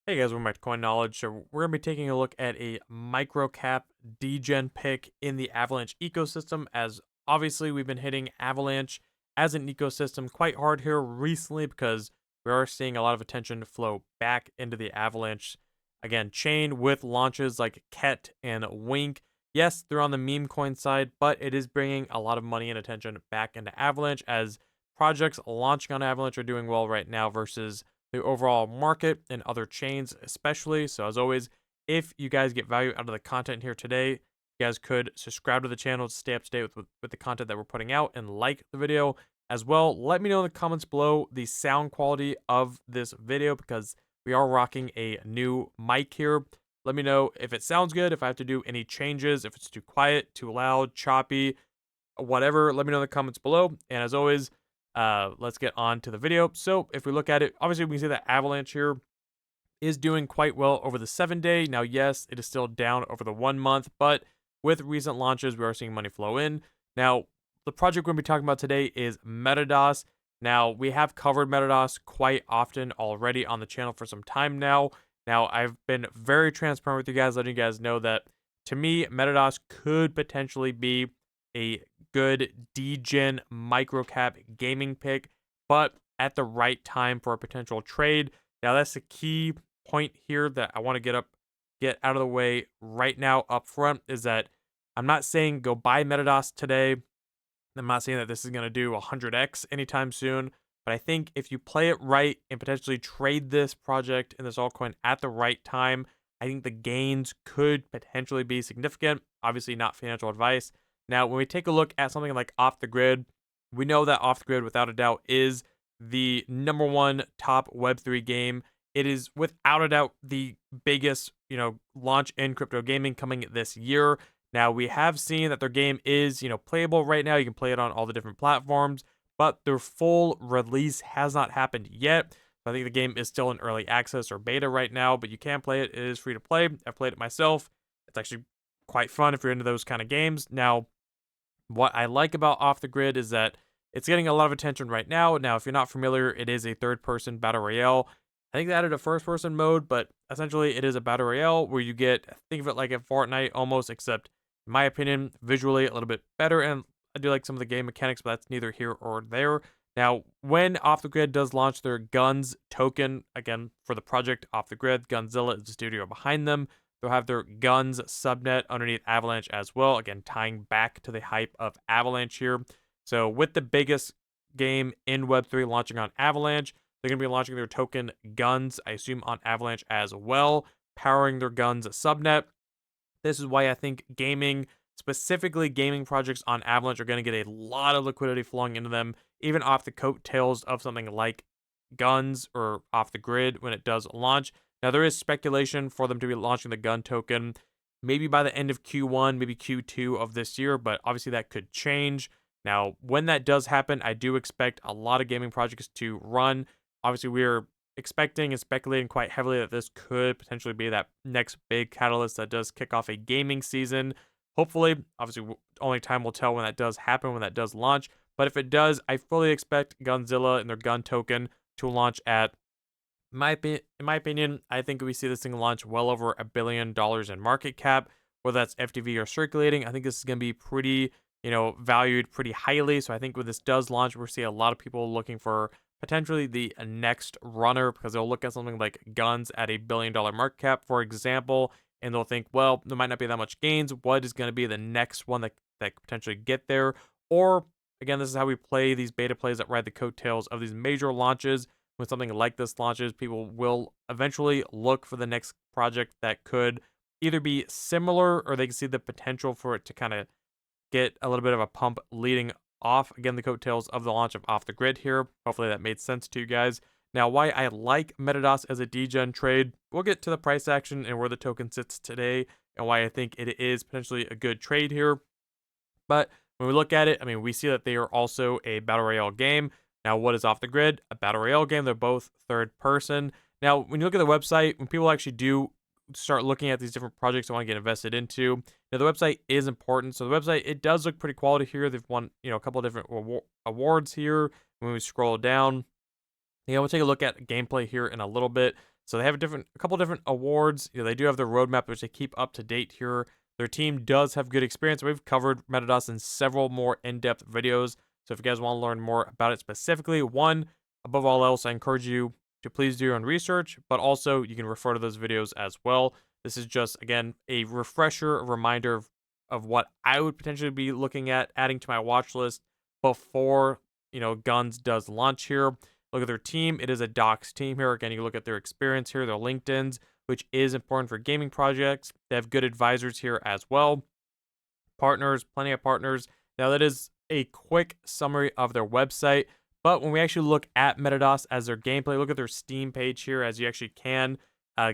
Hey guys, welcome back to Coin Knowledge. So we're gonna be taking a look at a microcap degen pick in the Avalanche ecosystem, as obviously we've been hitting Avalanche as an ecosystem quite hard here recently because we are seeing a lot of attention flow back into the Avalanche again chain with launches like Ket and Wink. Yes, they're on the meme coin side, but it is bringing a lot of money and attention back into Avalanche as projects launching on Avalanche are doing well right now versus the overall market and other chains especially. So as always, if you guys get value out of the content here today, you guys could subscribe to the channel to stay up to date with the content that we're putting out and like the video as well. Let me know in the comments below the sound quality of this video because we are rocking a new mic here. Let me know if it sounds good, if I have to do any changes, if it's too quiet, too loud, choppy, whatever. Let me know in the comments below. And as always, let's get on to the video. So if we look at it, obviously we can see that Avalanche here is doing quite well over the 7-day. Now, yes, it is still down over the 1 month, but with recent launches, we are seeing money flow in. Now, the project we're going to be talking about today is MetaDOS. Now, we have covered MetaDOS quite often already on the channel for some time now. Now, I've been very transparent with you guys, letting you guys know that to me, MetaDOS could potentially be a good degen microcap gaming pick, but at the right time for a potential trade. Now, that's the key point here that I want to get out of the way right now up front is that I'm not saying go buy MetaDOS today. I'm not saying that this is going to do 100x anytime soon, but I think if you play it right and potentially trade this project and this altcoin at the right time, I think the gains could potentially be significant. Obviously, not financial advice. Now, when we take a look at something like Off the Grid, we know that Off the Grid, without a doubt, is the #1 top Web3 game. It is without a doubt the biggest, launch in crypto gaming coming this year. Now, we have seen that their game is, playable right now. You can play it on all the different platforms, but their full release has not happened yet. I think the game is still in early access or beta right now, but you can play it. It is free to play. I've played it myself. It's actually quite fun if you're into those kind of games. Now, what I like about Off the Grid is that it's getting a lot of attention right now. Now, if you're not familiar, it is a third-person battle royale. I think they added a first-person mode, but essentially it is a battle royale where you think of it like a Fortnite almost, except in my opinion, visually a little bit better. And I do like some of the game mechanics, but that's neither here or there. Now, when Off the Grid does launch their Guns token, again, for the project Off the Grid, Gunzilla is the studio behind them. They'll have their Guns subnet underneath Avalanche as well, again, tying back to the hype of Avalanche here. So with the biggest game in Web3 launching on Avalanche, they're going to be launching their token Guns, I assume, on Avalanche as well, powering their Guns subnet. This is why I think gaming, specifically gaming projects on Avalanche, are going to get a lot of liquidity flowing into them, even off the coattails of something like Guns or Off the Grid when it does launch. Now, there is speculation for them to be launching the Gun token maybe by the end of Q1, maybe Q2 of this year, but obviously that could change. Now, when that does happen, I do expect a lot of gaming projects to run. Obviously, we're expecting and speculating quite heavily that this could potentially be that next big catalyst that does kick off a gaming season. Hopefully, obviously, only time will tell when that does happen, when that does launch. But if it does, I fully expect Gunzilla and their Gun token to launch at, in my opinion, I think we see this thing launch well over $1 billion in market cap, whether that's FTV or circulating. I think this is going to be pretty, valued pretty highly. So I think when this does launch, we'll see a lot of people looking for potentially the next runner because they'll look at something like Guns at $1 billion market cap, for example, and they'll think, well, there might not be that much gains. What is going to be the next one that could potentially get there? Or again, this is how we play these beta plays that ride the coattails of these major launches. When something like this launches, people will eventually look for the next project that could either be similar or they can see the potential for it to kind of get a little bit of a pump leading off, again, the coattails of the launch of Off the Grid here. Hopefully that made sense to you guys. Now, why I like MetaDOS as a degen trade, we'll get to the price action and where the token sits today and why I think it is potentially a good trade here. But when we look at it, I mean, we see that they are also a battle royale game. Now, what is Off the Grid? A battle royale game. They're both third person. Now, when you look at the website, when people actually do start looking at these different projects I want to get invested into, the website is important. So the website, it does look pretty quality here. They've won, a couple of different awards here. When we scroll down, we'll take a look at gameplay here in a little bit. So they have a couple different awards. They do have their roadmap, which they keep up to date here. Their team does have good experience. We've covered MetaDOS in several more in-depth videos. So if you guys want to learn more about it specifically, one, above all else, I encourage you to please do your own research, but also you can refer to those videos as well. This is just, again, a refresher, a reminder of what I would potentially be looking at adding to my watch list before, Guns does launch here. Look at their team. It is a docs team here. Again, you look at their experience here, their LinkedIn's, which is important for gaming projects. They have good advisors here as well. Partners, plenty of partners. Now, that is a quick summary of their website. But when we actually look at MetaDOS as their gameplay, look at their Steam page here, as you actually can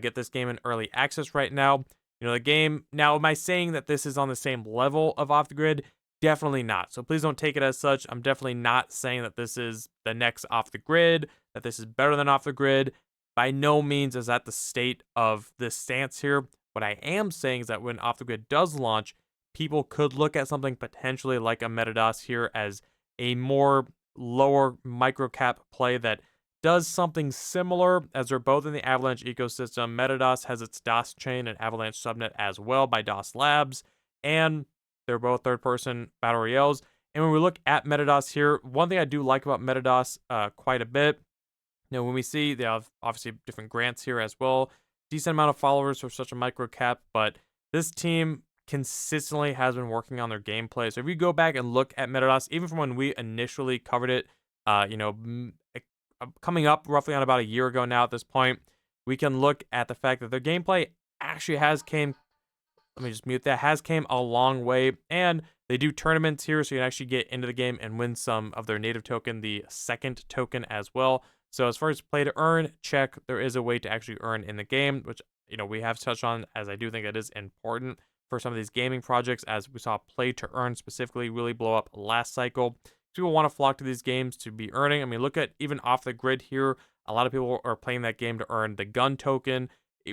get this game in early access right now. The game, now, am I saying that this is on the same level of Off the Grid? Definitely not. So please don't take it as such. I'm definitely not saying that this is the next Off the Grid, that this is better than Off the Grid. By no means is that the state of this stance here. What I am saying is that when Off the Grid does launch, people could look at something potentially like a MetaDOS here as a more lower microcap play that does something similar, as they're both in the Avalanche ecosystem. MetaDOS has its DOS chain and Avalanche subnet as well by DOS Labs, and they're both third-person battle royales. And when we look at MetaDOS here, one thing I do like about MetaDOS quite a bit, when we see they have obviously different grants here as well, decent amount of followers for such a micro cap, but this team consistently has been working on their gameplay. So if you go back and look at MetaDOS, even from when we initially covered it, coming up roughly on about a year ago now at this point, we can look at the fact that their gameplay actually has came a long way, and they do tournaments here, so you can actually get into the game and win some of their native token, the second token as well. So as far as play to earn, check, there is a way to actually earn in the game, which, we have touched on, as I do think it is important for some of these gaming projects, as we saw play to earn specifically really blow up last cycle. People want to flock to these games to be earning. I mean, look at even Off the Grid here. A lot of people are playing that game to earn the gun token,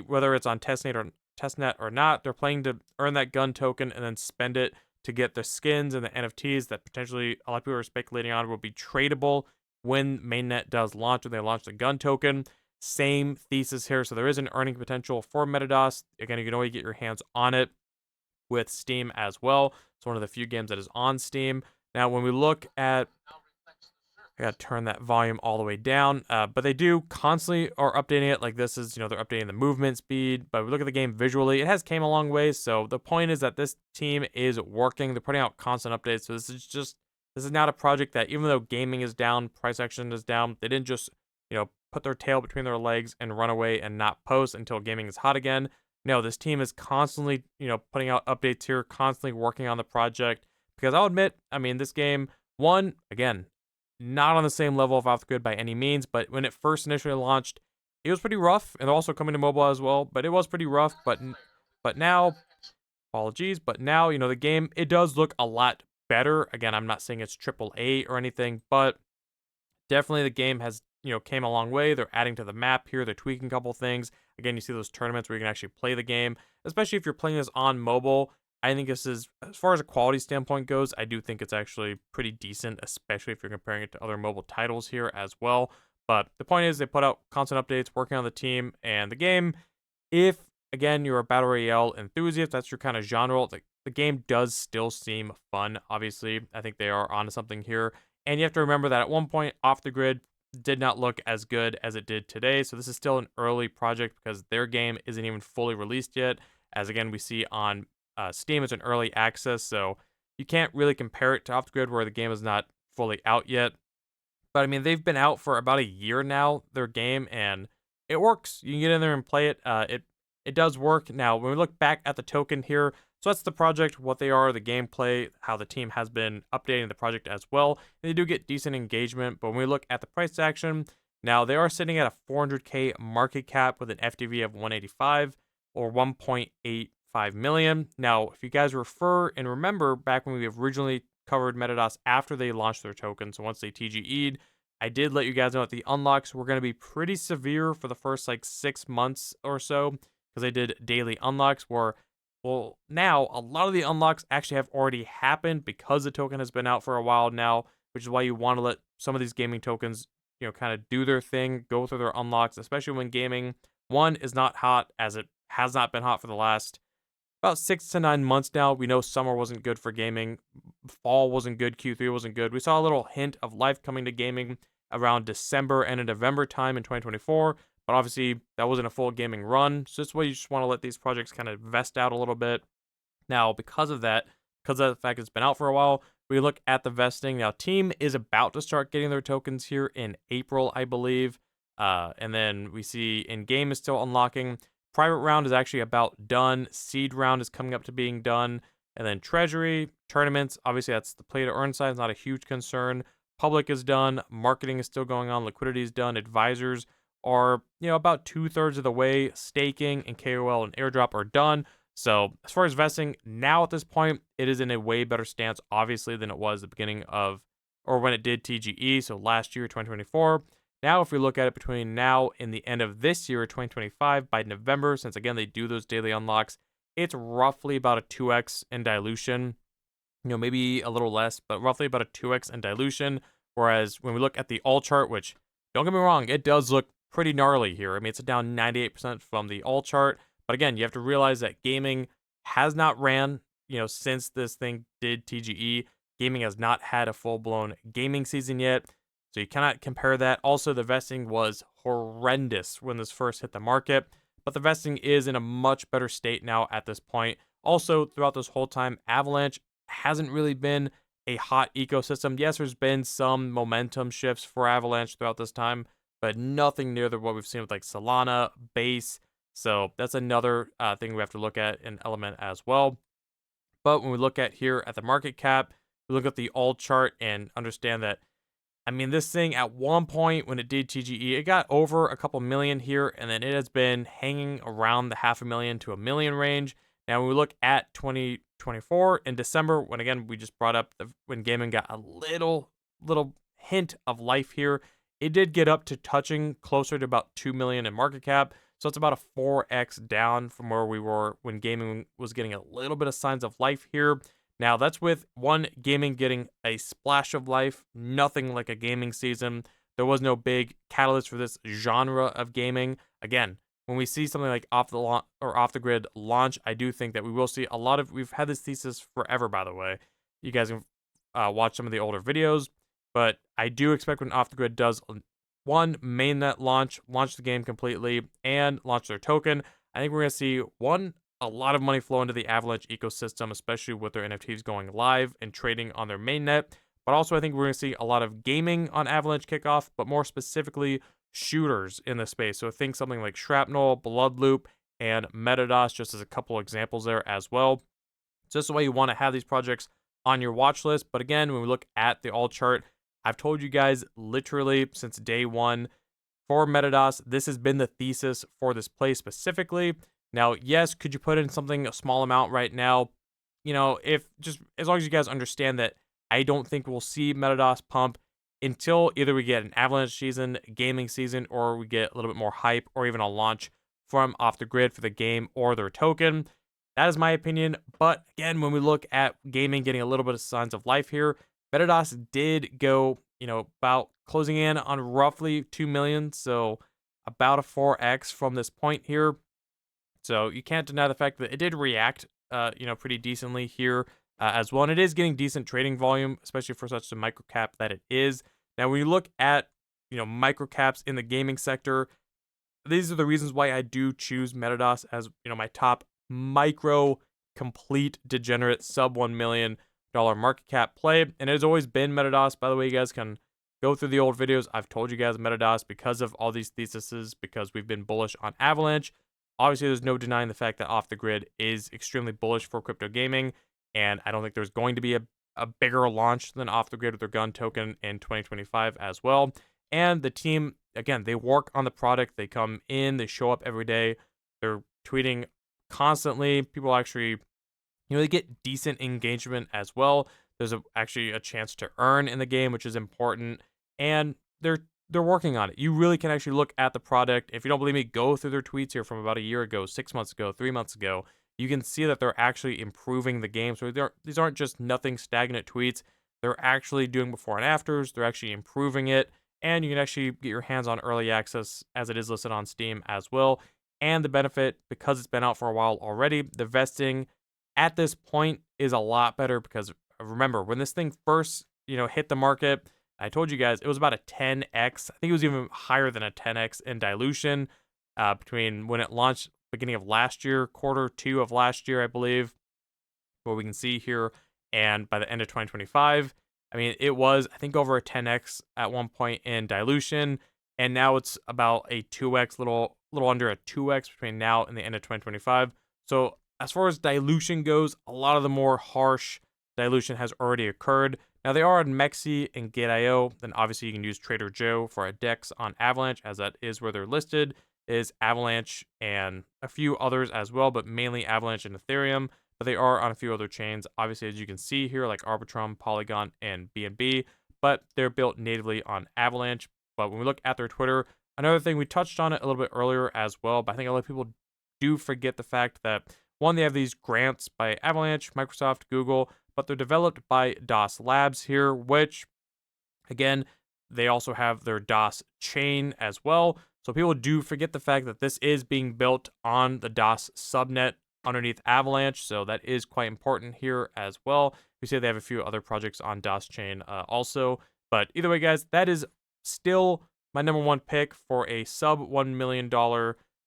whether it's on testnet or not. They're playing to earn that gun token and then spend it to get the skins and the NFTs that potentially a lot of people are speculating on will be tradable when mainnet does launch, when they launch the gun token. Same thesis here. So there is an earning potential for MetaDOS. Again, you can always get your hands on it with Steam as well. It's one of the few games that is on Steam. Now, when we look at, I gotta turn that volume all the way down, but they do constantly are updating it. Like this is, they're updating the movement speed, but we look at the game visually, it has came a long way. So the point is that this team is working. They're putting out constant updates. So this is not a project that, even though gaming is down, price action is down, they didn't just, put their tail between their legs and run away and not post until gaming is hot again. No, this team is constantly, putting out updates here, constantly working on the project. Because I'll admit, this game, one, again, not on the same level of Off the Grid by any means, but when it first initially launched, it was pretty rough, and they're also coming to mobile as well, but it was pretty rough, but now, apologies, but now, the game, it does look a lot better. Again, I'm not saying it's AAA or anything, but definitely the game has, came a long way. They're adding to the map here, they're tweaking a couple things. Again, you see those tournaments where you can actually play the game, especially if you're playing this on mobile. I think this is, as far as a quality standpoint goes, I do think it's actually pretty decent, especially if you're comparing it to other mobile titles here as well. But the point is, they put out constant updates, working on the team and the game. If, again, you're a Battle Royale enthusiast, that's your kind of genre, the game does still seem fun, obviously. I think they are onto something here. And you have to remember that at one point, Off the Grid did not look as good as it did today. So this is still an early project because their game isn't even fully released yet. As, again, we see on Steam, it's an early access, so you can't really compare it to Off the Grid where the game is not fully out yet. But they've been out for about a year now, their game, and it works. You can get in there and play it. It does work. Now, when we look back at the token here, so that's the project, what they are, the gameplay, how the team has been updating the project as well. And they do get decent engagement, but when we look at the price action, now they are sitting at a 400K market cap with an FTV of 185 or 1.85 million. Now, if you guys refer and remember back when we originally covered MetaDOS after they launched their token, so once they TGE'd, I did let you guys know that the unlocks were going to be pretty severe for the first 6 months or so, because they did daily unlocks where, well, now a lot of the unlocks actually have already happened because the token has been out for a while now, which is why you want to let some of these gaming tokens, kind of do their thing, go through their unlocks, especially when gaming One is not hot, as it has not been hot for the last about 6 to 9 months now. We know summer wasn't good for gaming, fall wasn't good, Q3 wasn't good. We saw a little hint of life coming to gaming around December and in November time in 2024, but obviously that wasn't a full gaming run. So this way you just want to let these projects kind of vest out a little bit. Now, because of that, because of the fact it's been out for a while, we look at the vesting. Now, Team is about to start getting their tokens here in April, I believe. And then we see in-game is still unlocking. Private round is actually about done. Seed round is coming up to being done. And then treasury, tournaments, obviously that's the play to earn side, it's not a huge concern. Public is done. Marketing is still going on. Liquidity is done. Advisors are, about 2/3 of the way. Staking and KOL and airdrop are done. So as far as vesting, now at this point, it is in a way better stance, obviously, than it was the beginning of, or when it did TGE, so last year, 2024. Now, if we look at it between now and the end of this year, 2025, by November, since again, they do those daily unlocks, it's roughly about a 2x in dilution, maybe a little less, but roughly about a 2x in dilution. Whereas when we look at the all chart, which don't get me wrong, it does look pretty gnarly here. I mean, it's down 98% from the all chart. But again, you have to realize that gaming has not ran, since this thing did TGE. Gaming has not had a full-blown gaming season yet. So you cannot compare that. Also, the vesting was horrendous when this first hit the market. But the vesting is in a much better state now at this point. Also, throughout this whole time, Avalanche hasn't really been a hot ecosystem. Yes, there's been some momentum shifts for Avalanche throughout this time, but nothing near what we've seen with like Solana, Base. So that's another thing we have to look at, an element as well. But when we look at here at the market cap, we look at the all chart and understand that, I mean, this thing at one point when it did TGE, it got over a couple million here, and then it has been hanging around the 500,000 to 1 million range. Now, when we look at 2024 in December, when again, we just brought up when gaming got a little hint of life here, it did get up to touching closer to about 2 million in market cap. So it's about a 4x down from where we were when gaming was getting a little bit of signs of life here. Now, that's with gaming getting a splash of life, nothing like a gaming season. There was no big catalyst for this genre of gaming. Again, when we see something like off the grid launch, I do think that we will see a lot of. We've had this thesis forever, by the way. You guys can watch some of the older videos, but I do expect when off the grid does mainnet launch the game completely, and launch their token, I think we're going to see a lot of money flow into the Avalanche ecosystem, especially with their NFTs going live and trading on their mainnet. But also, I think we're going to see a lot of gaming on Avalanche kickoff, but more specifically, shooters in the space. So think something like Shrapnel, Bloodloop, and MetaDOS, just as a couple examples there as well. So this is why you want to have these projects on your watch list. But again, when we look at the all chart, I've told you guys literally since day one, for MetaDOS, this has been the thesis for this play specifically. Now, yes, could you put in something, a small amount right now? If just as long as you guys understand that I don't think we'll see MetaDOS pump until either we get an Avalanche season, gaming season, or we get a little bit more hype, or even a launch from off the grid for the game or their token. That is my opinion. But again, when we look at gaming getting a little bit of signs of life here, MetaDOS did go, about closing in on roughly 2 million. So about a 4x from this point here. So you can't deny the fact that it did react, pretty decently here as well. And it is getting decent trading volume, especially for such a microcap that it is. Now, when you look at, microcaps in the gaming sector, these are the reasons why I do choose MetaDOS as, my top micro complete degenerate sub $1 million market cap play. And it has always been MetaDOS. By the way, you guys can go through the old videos. I've told you guys MetaDOS because of all these theses, because we've been bullish on Avalanche. Obviously, there's no denying the fact that off the grid is extremely bullish for crypto gaming, and I don't think there's going to be a bigger launch than off the grid with their gun token in 2025 as well. And the team, again, they work on the product. They come in, they show up every day. They're tweeting constantly. People actually, they get decent engagement as well. There's actually a chance to earn in the game, which is important, and they're working on it. You really can actually look at the product. If you don't believe me, go through their tweets here from about a year ago, 6 months ago, 3 months ago. You can see that they're actually improving the game. So these aren't just nothing stagnant tweets. They're actually doing before and afters. They're actually improving it. And you can actually get your hands on early access as it is listed on Steam as well. And the benefit, because it's been out for a while already, the vesting at this point is a lot better because remember, when this thing first, hit the market, I told you guys it was about a 10x. I think it was even higher than a 10x in dilution between when it launched beginning of last year, quarter two of last year, I believe, what we can see here. And by the end of 2025, I mean, it was, I think, over a 10x at one point in dilution. And now it's about a 2x, little under a 2x between now and the end of 2025. So as far as dilution goes, a lot of the more harsh dilution has already occurred. Now they are on Mexi and Gate.io. Then obviously you can use Trader Joe for a DEX on Avalanche, as that is where they're listed, is Avalanche and a few others as well, but mainly Avalanche and Ethereum. But they are on a few other chains, obviously, as you can see here, like Arbitrum, Polygon, and BNB, but they're built natively on Avalanche. But when we look at their Twitter, another thing, we touched on it a little bit earlier as well, but I think a lot of people do forget the fact that, one, they have these grants by Avalanche, Microsoft, Google, but they're developed by DOS Labs here, which, again, they also have their DOS chain as well. So people do forget the fact that this is being built on the DOS subnet underneath Avalanche, so that is quite important here as well. We say they have a few other projects on DOS chain also, but either way, guys, that is still my number one pick for a sub $1 million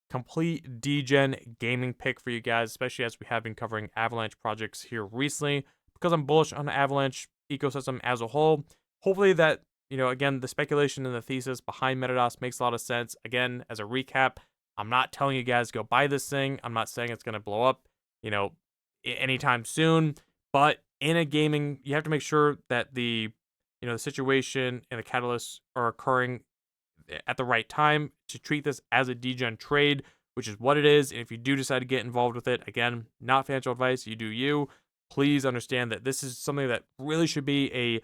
complete Degen gaming pick for you guys, especially as we have been covering Avalanche projects here recently, because I'm bullish on the Avalanche ecosystem as a whole. Hopefully that, again, the speculation and the thesis behind MetaDOS makes a lot of sense. Again, as a recap, I'm not telling you guys go buy this thing. I'm not saying it's going to blow up, anytime soon. But in a gaming, you have to make sure that the situation and the catalysts are occurring at the right time to treat this as a degen trade, which is what it is. And if you do decide to get involved with it, again, not financial advice, you do you. Please understand that this is something that really should be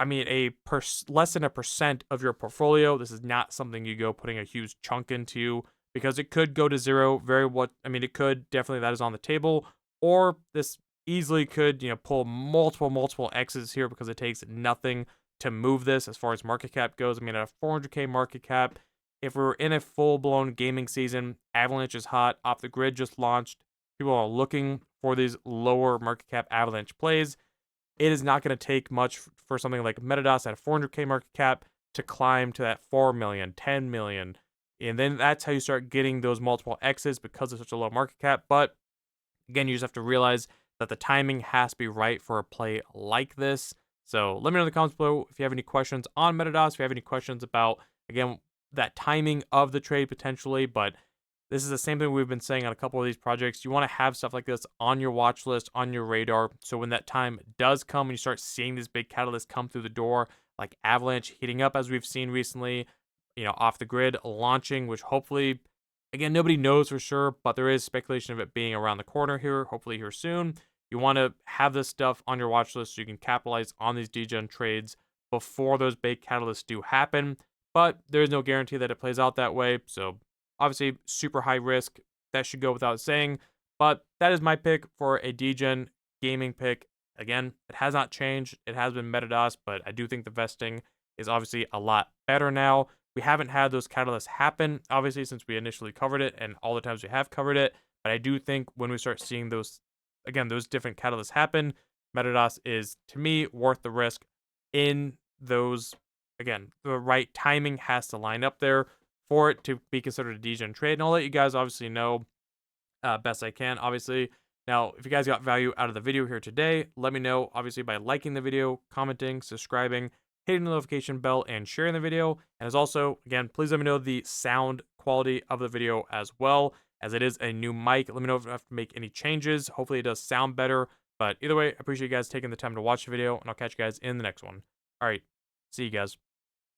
less than a percent of your portfolio. This is not something you go putting a huge chunk into, because it could go to zero. It could definitely, that is on the table, or this easily could, pull multiple X's here, because it takes nothing to move this as far as market cap goes. At a 400K market cap, if we're in a full-blown gaming season, Avalanche is hot, Off the Grid just launched, people are looking for these lower market cap Avalanche plays. It is not going to take much for something like MetaDOS at a 400K market cap to climb to that 4 million, 10 million. And then that's how you start getting those multiple X's, because of such a low market cap. But again, you just have to realize that the timing has to be right for a play like this. So let me know in the comments below if you have any questions on MetaDOS, if you have any questions about, again, that timing of the trade potentially. But this is the same thing we've been saying on a couple of these projects. You want to have stuff like this on your watch list, on your radar, so when that time does come and you start seeing this big catalyst come through the door, like Avalanche heating up as we've seen recently, Off the Grid launching, which hopefully, again, nobody knows for sure, but there is speculation of it being around the corner here, hopefully here soon. You want to have this stuff on your watch list so you can capitalize on these degen trades before those big catalysts do happen. But there is no guarantee that it plays out that way. So obviously, super high risk. That should go without saying. But that is my pick for a degen gaming pick. Again, it has not changed. It has been MetaDOS, but I do think the vesting is obviously a lot better now. We haven't had those catalysts happen, obviously, since we initially covered it and all the times we have covered it. But I do think when we start seeing those different catalysts happen, MetaDOS is, to me, worth the risk in those. Again, the right timing has to line up there for it to be considered a degen trade. And I'll let you guys obviously know best I can, obviously. Now, if you guys got value out of the video here today, let me know, obviously, by liking the video, commenting, subscribing, hitting the notification bell, and sharing the video. And as also, again, please let me know the sound quality of the video as well, as it is a new mic. Let me know if I have to make any changes. Hopefully it does sound better. But either way, I appreciate you guys taking the time to watch the video, and I'll catch you guys in the next one. All right, see you guys.